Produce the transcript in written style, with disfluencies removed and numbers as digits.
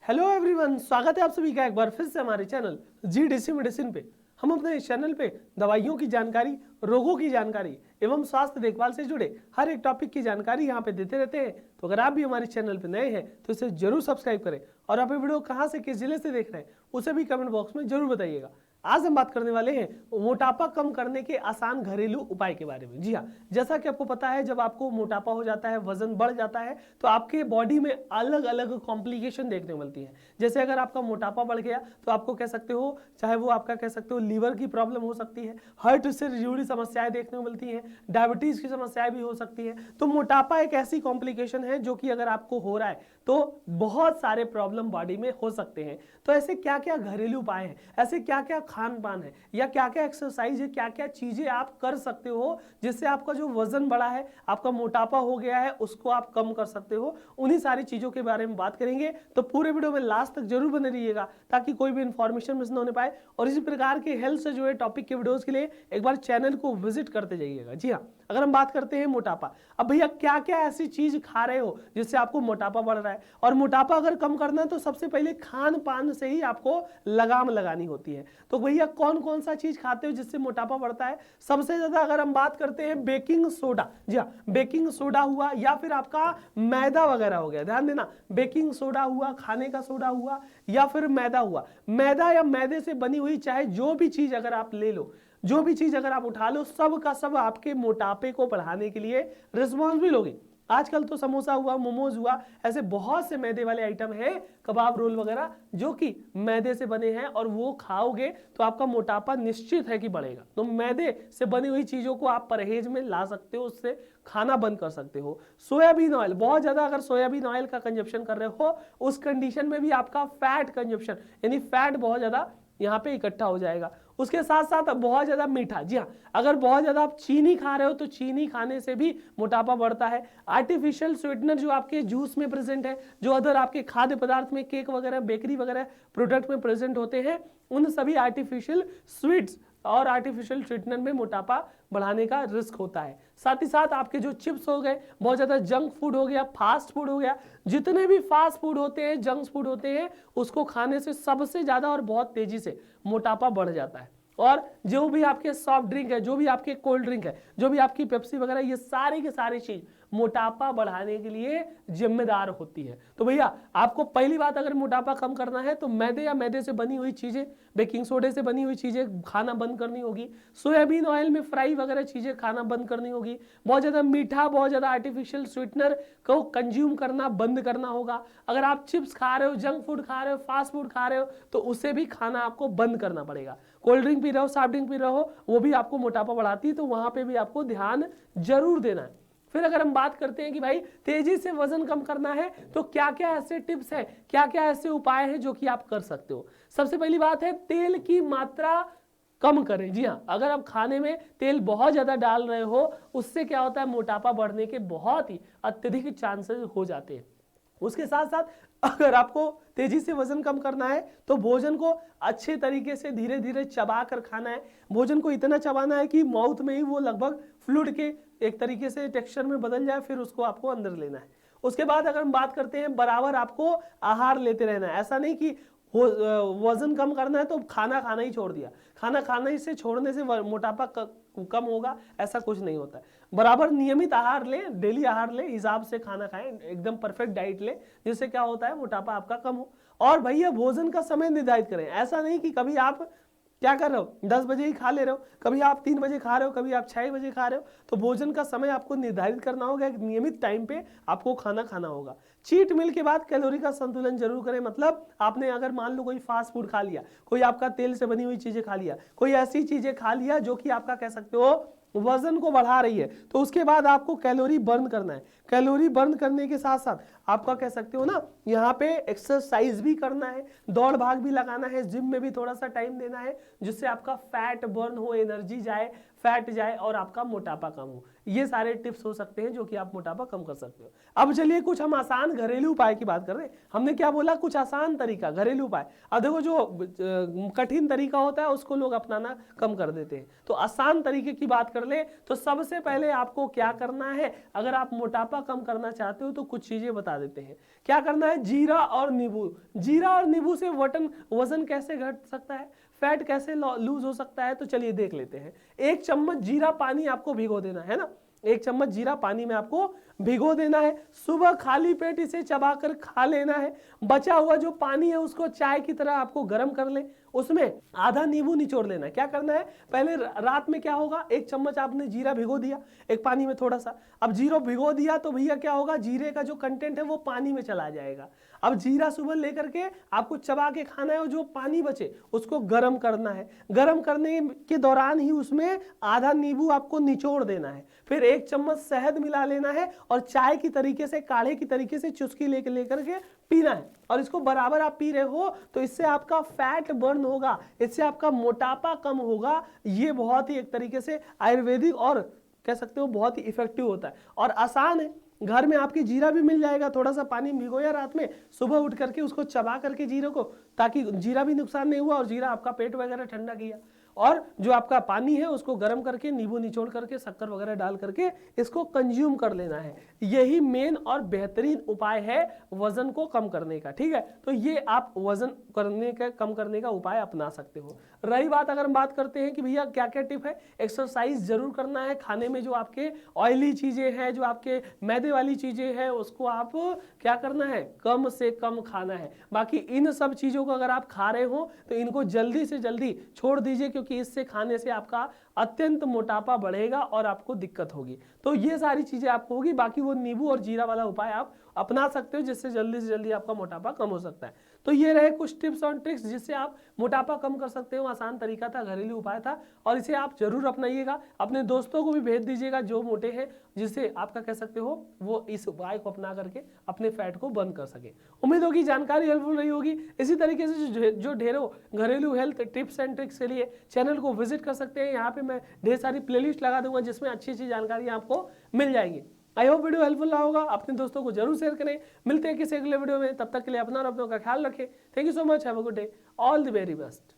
Hello everyone, स्वागत है आप सभी का एक बार फिर से हमारे चैनल जीडीसी मेडिसिन पे। हम अपने इस चैनल पे दवाइयों की जानकारी, रोगों की जानकारी एवं स्वास्थ्य देखभाल से जुड़े हर एक टॉपिक की जानकारी यहाँ पे देते रहते हैं। तो अगर आप भी हमारे चैनल पे नए हैं तो इसे जरूर सब्सक्राइब करें और आप ये वीडियो कहाँ से किस जिले से देख रहे हैं उसे भी कमेंट बॉक्स में जरूर बताइएगा। आज हम बात करने वाले हैं मोटापा कम करने के आसान घरेलू उपाय के बारे में। जी हाँ, जैसा कि आपको पता है, जब आपको मोटापा हो जाता है, वजन बढ़ जाता है, तो आपके बॉडी में अलग अलग कॉम्प्लिकेशन देखने को मिलती है। जैसे अगर आपका मोटापा बढ़ गया तो आपको कह सकते हो, चाहे वो आपका कह सकते हो लीवर की प्रॉब्लम हो सकती है, हार्ट से जुड़ी समस्याएं देखने को मिलती हैं, डायबिटीज की समस्याएं भी हो सकती है। तो मोटापा एक ऐसी कॉम्प्लिकेशन है जो कि अगर आपको हो रहा है तो बहुत सारे प्रॉब्लम बॉडी में हो सकते हैं। तो ऐसे क्या क्या घरेलू उपाय हैं, ऐसे क्या क्या खान पान है, या क्या क्या एक्सरसाइज है, क्या क्या चीजें आप कर सकते हो जिससे आपका जो वजन बढ़ा है, आपका मोटापा हो गया है, उसको आप कम कर सकते हो। उन्हीं सारी चीजों के बारे में बात करेंगे। तो पूरे वीडियो में लास्ट तक जरूर बने रहिएगा ताकि कोई भी इंफॉर्मेशन मिस ना होने पाए। और इसी प्रकार के हेल्थ से जुड़े टॉपिक के वीडियोस के लिए एक बार चैनल को विजिट करते जाइएगा। जी हाँ, अगर हम बात करते हैं मोटापा, अब भैया क्या क्या ऐसी चीज खा रहे हो जिससे आपको मोटापा बढ़ रहा है, और मोटापा अगर कम करना है तो सबसे पहले खान पान से ही आपको लगाम लगानी होती है। तो भैया कौन कौन सा चीज खाते हो जिससे मोटापा बढ़ता है? सबसे ज्यादा अगर हम बात करते हैं बेकिंग सोडा। जी हाँ, बेकिंग सोडा हुआ या फिर आपका मैदा वगैरह हो गया, ध्यान देना, बेकिंग सोडा हुआ, खाने का सोडा हुआ, या फिर मैदा हुआ। मैदा या मैदे से बनी हुई चाहे जो भी चीज अगर आप ले लो, जो भी चीज अगर आप उठा लो, सब का सब आपके मोटापे को बढ़ाने के लिए रिस्पॉन्सिबल होगी। आजकल तो समोसा हुआ, मोमोज हुआ, ऐसे बहुत से मैदे वाले आइटम हैं, कबाब रोल वगैरह, जो कि मैदे से बने हैं, और वो खाओगे तो आपका मोटापा निश्चित है कि बढ़ेगा। तो मैदे से बनी हुई चीजों को आप परहेज में ला सकते हो, उससे खाना बंद कर सकते हो। सोयाबीन ऑयल, बहुत ज्यादा अगर सोयाबीन ऑयल का कंजप्शन कर रहे हो, उस कंडीशन में भी आपका फैट कंजप्शन यानी फैट बहुत ज्यादा यहाँ पे इकट्ठा हो जाएगा। उसके साथ साथ बहुत ज्यादा मीठा, जी हाँ, अगर बहुत ज्यादा आप चीनी खा रहे हो तो चीनी खाने से भी मोटापा बढ़ता है। आर्टिफिशियल स्वीटनर जो आपके जूस में प्रेजेंट है, जो अदर आपके खाद्य पदार्थ में, केक वगैरह, बेकरी वगैरह प्रोडक्ट में प्रेजेंट होते हैं, उन सभी आर्टिफिशियल स्वीट्स और आर्टिफिशियल स्वीटनर में मोटापा बढ़ाने का रिस्क होता है। साथ ही साथ आपके जो चिप्स हो गए, बहुत ज्यादा जंक फूड हो गया, फास्ट फूड हो गया, जितने भी फास्ट फूड होते हैं, जंक फूड होते हैं, उसको खाने से सबसे ज्यादा और बहुत तेजी से मोटापा बढ़ जाता है। और जो भी आपके सॉफ्ट ड्रिंक है, जो भी आपके कोल्ड ड्रिंक है, जो भी आपकी पेप्सी वगैरह, ये सारी की सारी चीज मोटापा बढ़ाने के लिए जिम्मेदार होती है। तो भैया आपको पहली बात, अगर मोटापा कम करना है तो मैदे या मैदे से बनी हुई चीजें, बेकिंग सोडे से बनी हुई चीजें खाना बंद करनी होगी। सोयाबीन ऑयल में फ्राई वगैरह चीजें खाना बंद करनी होगी। बहुत ज्यादा मीठा, बहुत ज्यादा आर्टिफिशियल स्वीटनर को कंज्यूम करना बंद करना होगा। अगर आप चिप्स खा रहे हो, जंक फूड खा रहे हो, फास्ट फूड खा रहे हो, तो उसे भी खाना आपको बंद करना पड़ेगा। कोल्ड ड्रिंक पी रहे हो, सॉफ्ट ड्रिंक पी रहे हो, वो भी आपको मोटापा बढ़ाती है, तो वहां पे भी आपको ध्यान जरूर देना है। फिर अगर हम बात करते हैं कि भाई तेजी से वजन कम करना है तो क्या क्या ऐसे टिप्स हैं, क्या क्या ऐसे उपाय हैं जो कि आप कर सकते हो। सबसे पहली बात है, तेल की मात्रा कम करें। जी हाँ, अगर आप खाने में तेल बहुत ज्यादा डाल रहे हो, उससे क्या होता है, मोटापा बढ़ने के बहुत ही अत्यधिक चांसेस हो जाते हैं। उसके साथ साथ अगर आपको तेजी से वजन कम करना है तो भोजन को अच्छे तरीके से धीरे धीरे चबा कर खाना है। भोजन को इतना चबाना है कि माउथ में ही वो लगभग फ्लूइड के एक तरीके से टेक्सचर में बदल जाए, फिर उसको आपको अंदर लेना है। उसके बाद अगर हम बात करते हैं, बराबर आपको आहार लेते रहना है। ऐसा नहीं कि वजन कम करना है तो खाना खाना ही छोड़ दिया, खाना खाना ही से छोड़ने से मोटापा कम होगा, ऐसा कुछ नहीं होता है। बराबर नियमित आहार ले, डेली आहार ले, हिसाब से खाना खाएं, एकदम परफेक्ट डाइट ले, जिससे क्या होता है, मोटापा आपका कम हो। और भैया भोजन का समय निर्धारित करें। ऐसा नहीं कि कभी आप क्या कर रहे हो, 10 बजे ही खा ले रहे हो, कभी आप 3 बजे खा रहे हो, कभी आप 6 बजे खा रहे हो। तो भोजन का समय आपको निर्धारित करना होगा, एक नियमित टाइम पे आपको खाना खाना होगा। चीट मील के बाद कैलोरी का संतुलन जरूर करें। मतलब आपने अगर मान लो कोई फास्ट फूड खा लिया, कोई आपका तेल से बनी हुई चीजें खा लिया, कोई ऐसी चीजें खा लिया जो कि आपका कह सकते हो वजन को बढ़ा रही है, तो उसके बाद आपको कैलोरी बर्न करना है। कैलोरी बर्न करने के साथ साथ आपका कह सकते हो ना, यहाँ पे एक्सरसाइज भी करना है, दौड़ भाग भी लगाना है, जिम में भी थोड़ा सा टाइम देना है, जिससे आपका फैट बर्न हो, एनर्जी जाए, फैट जाए और आपका मोटापा कम हो। ये सारे टिप्स हो सकते हैं जो कि आप मोटापा कम कर सकते हो। अब चलिए कुछ हम आसान घरेलू उपाय की बात कर रहे हैं। हमने क्या बोला, कुछ आसान तरीका घरेलू उपाय। अब देखो जो कठिन तरीका होता है उसको लोग अपनाना कम कर देते हैं, तो आसान तरीके की बात कर ले तो सबसे पहले आपको क्या करना है, अगर आप मोटापा कम करना चाहते हो तो कुछ चीजें बता देते हैं। क्या करना है, जीरा और नींबू। जीरा और नींबू से वजन कैसे घट सकता है, फैट कैसे लूज हो सकता है, तो चलिए देख लेते हैं। 1 चम्मच जीरा पानी आपको भिगो देना है ना, 1 चम्मच जीरा पानी में आपको भिगो देना है। सुबह खाली पेट इसे चबाकर खा लेना है। बचा हुआ जो पानी है उसको चाय की तरह आपको गर्म कर ले, उसमें आधा नींबू निचोड़ लेना है। क्या करना है, पहले रात में क्या होगा, 1 चम्मच आपने जीरा भिगो दिया एक पानी में थोड़ा सा, अब जीरो भिगो दिया तो भैया क्या होगा, जीरे का जो कंटेंट है वो पानी में चला जाएगा। अब जीरा सुबह लेकर के आपको चबा के खाना है और जो पानी बचे उसको गर्म करना है। गर्म करने के दौरान ही उसमें आधा नींबू आपको निचोड़ देना है। फिर 1 चम्मच शहद मिला लेना है और चाय की तरीके से, काढ़े की तरीके से चुस्की लेकर के पीना है। और इसको बराबर आप पी रहे हो तो इससे आपका फैट बर्न होगा, इससे आपका मोटापा कम होगा। ये बहुत ही एक तरीके से आयुर्वेदिक और कह सकते हो बहुत ही इफेक्टिव होता है और आसान है। घर में आपकी जीरा भी मिल जाएगा, थोड़ा सा पानी भिगोया रात में, सुबह उठ करके उसको चबा करके जीरे को, ताकि जीरा भी नुकसान नहीं हुआ और जीरा आपका पेट वगैरह ठंडा किया। और जो आपका पानी है उसको गर्म करके नींबू निचोड़ करके शक्कर वगैरह डाल करके इसको कंज्यूम कर लेना है। यही मेन और बेहतरीन उपाय है वजन को कम करने का। ठीक है, तो ये आप वजन कम करने का उपाय अपना सकते हो। रही बात, अगर हम बात करते हैं कि भैया क्या क्या टिप है, एक्सरसाइज जरूर करना है। खाने में जो आपके ऑयली चीजें हैं, जो आपके मैदे वाली चीजें हैं, उसको आप क्या करना है, कम से कम खाना है। बाकी इन सब चीजों को अगर आप खा रहे हो तो इनको जल्दी से जल्दी छोड़ दीजिए, क्योंकि इससे खाने से आपका अत्यंत मोटापा बढ़ेगा और आपको दिक्कत होगी। तो ये सारी चीजें आपको होगी। बाकी वो नींबू और जीरा वाला उपाय आप अपना सकते हो, जिससे जल्दी से जल्दी आपका मोटापा कम हो सकता है। तो ये रहे कुछ टिप्स और ट्रिक्स जिससे आप मोटापा कम कर सकते हो। आसान तरीका था, घरेलू उपाय था और इसे आप जरूर अपनाइएगा। अपने दोस्तों को भी भेज दीजिएगा जो मोटे हैं, जिससे आपका कह सकते हो वो इस उपाय को अपना करके अपने फैट को बर्न कर सके। उम्मीद होगी जानकारी हेल्पफुल रही होगी। इसी तरीके से जो ढेरों घरेलू हेल्थ टिप्स एंड ट्रिक्स के लिए चैनल को विजिट कर सकते हैं। यहाँ पे मैं ढेर सारी प्लेलिस्ट लगा दूंगा जिसमें अच्छी अच्छी जानकारी आपको मिल जाएगी। आई होप वीडियो हेल्पफुल रहा होगा। अपने दोस्तों को जरूर शेयर करें। मिलते हैं किसी अगले वीडियो में, तब तक के लिए अपना और अपनों का ख्याल रखें। Thank you so much, have a good day, all the very best.